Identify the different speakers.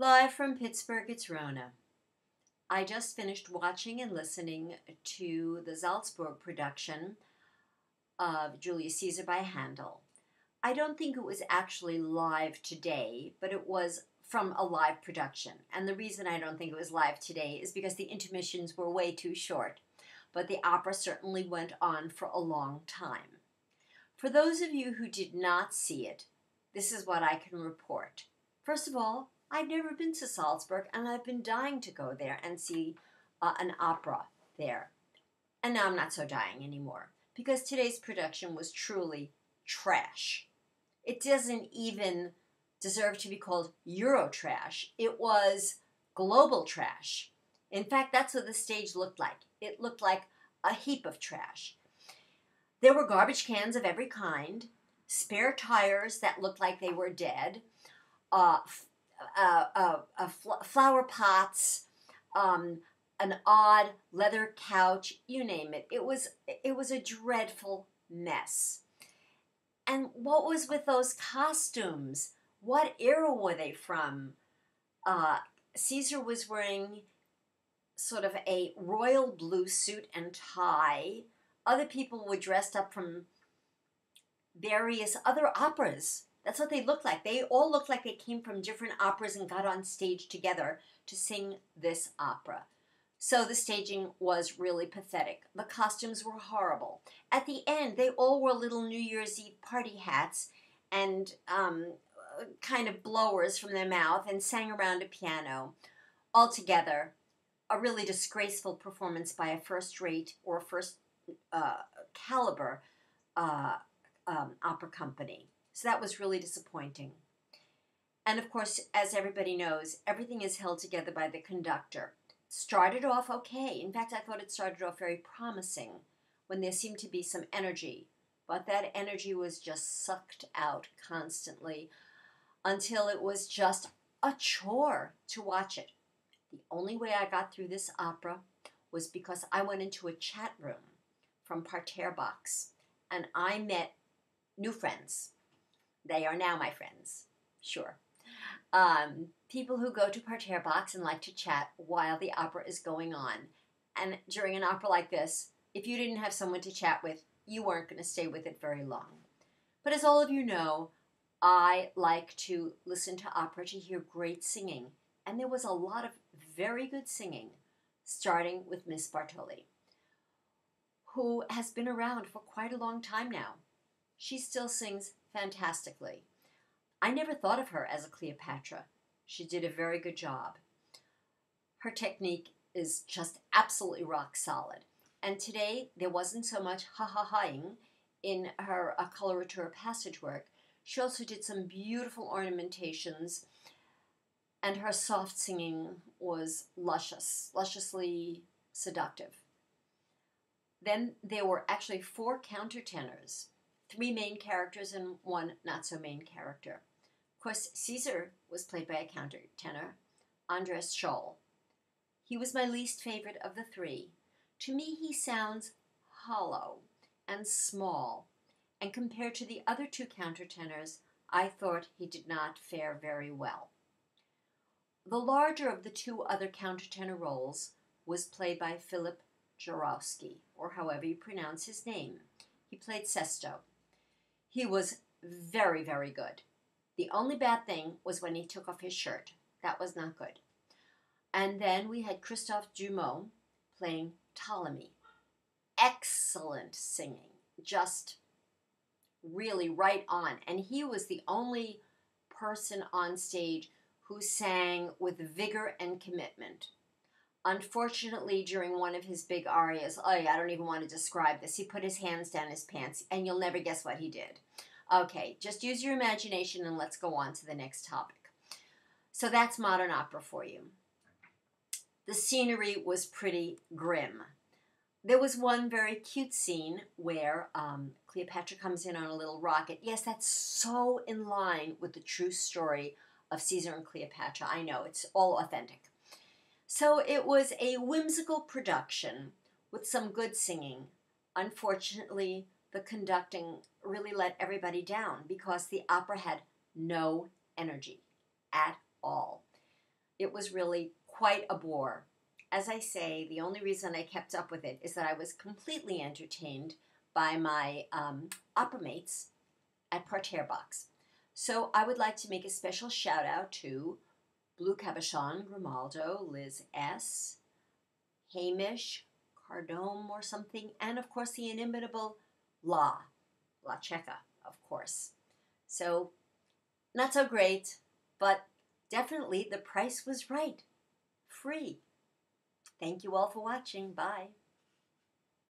Speaker 1: Live from Pittsburgh, it's Rona. I just finished watching and listening to the Salzburg production of Julius Caesar by Handel. I don't think it was actually live today, but it was from a live production. And the reason I don't think it was live today is because the intermissions were way too short. But the opera certainly went on for a long time. For those of you who did not see it, this is what I can report. First of all, I've never been to Salzburg, and I've been dying to go there and see an opera there. And now I'm not so dying anymore, because today's production was truly trash. It doesn't even deserve to be called Euro trash. It was global trash. In fact, that's what the stage looked like. It looked like a heap of trash. There were garbage cans of every kind, spare tires that looked like they were dead, flower pots, an odd leather couch, you name it. It was a dreadful mess. And what was with those costumes? What era were they from? Caesar was wearing sort of a royal blue suit and tie. Other people were dressed up from various other operas. That's what they looked like. They all looked like they came from different operas and got on stage together to sing this opera. So the staging was really pathetic. The costumes were horrible. At the end, they all wore little New Year's Eve party hats and kind of blowers from their mouth and sang around a piano. Altogether, a really disgraceful performance by a first-rate or first caliber opera company. So that was really disappointing. And of course, as everybody knows, everything is held together by the conductor. Started off okay. In fact, I thought it started off very promising when there seemed to be some energy. But that energy was just sucked out constantly until it was just a chore to watch it. The only way I got through this opera was because I went into a chat room from Parterre Box and I met new friends. They are now my friends, sure. People who go to Parterre Box and like to chat while the opera is going on. And during an opera like this, if you didn't have someone to chat with, you weren't going to stay with it very long. But as all of you know, I like to listen to opera to hear great singing. And there was a lot of very good singing, starting with Miss Bartoli, who has been around for quite a long time now. She still sings fantastically. I never thought of her as a Cleopatra. She did a very good job. Her technique is just absolutely rock solid. And today, there wasn't so much ha-ha-haing in her coloratura passage work. She also did some beautiful ornamentations, and her soft singing was lusciously seductive. Then there were actually 4 countertenors, 3 main characters and 1 not-so-main character. Of course, Caesar was played by a countertenor, Andres Scholl. He was my least favorite of the 3. To me, he sounds hollow and small, and compared to the other 2 countertenors, I thought he did not fare very well. The larger of the 2 other countertenor roles was played by Philip Jarowski, or however you pronounce his name. He played Sesto. He was very, very good. The only bad thing was when he took off his shirt. That was not good. And then we had Christophe Dumont playing Ptolemy. Excellent singing. Just really right on. And he was the only person on stage who sang with vigor and commitment. Unfortunately, during one of his big arias, I don't even want to describe this, he put his hands down his pants, and you'll never guess what he did. Okay, just use your imagination and let's go on to the next topic. So that's modern opera for you. The scenery was pretty grim. There was one very cute scene where Cleopatra comes in on a little rocket. Yes, that's so in line with the true story of Caesar and Cleopatra. I know, it's all authentic. So it was a whimsical production with some good singing. Unfortunately, the conducting really let everybody down because the opera had no energy at all. it was really quite a bore. As I say, the only reason I kept up with it is that I was completely entertained by my opera mates at Parterre Box. So I would like to make a special shout out to Blue Cabochon, Grimaldo, Liz S., Hamish, Cardome or something, and of course the inimitable La Checa, of course. So, not so great, but definitely the price was right. Free. Thank you all for watching. Bye.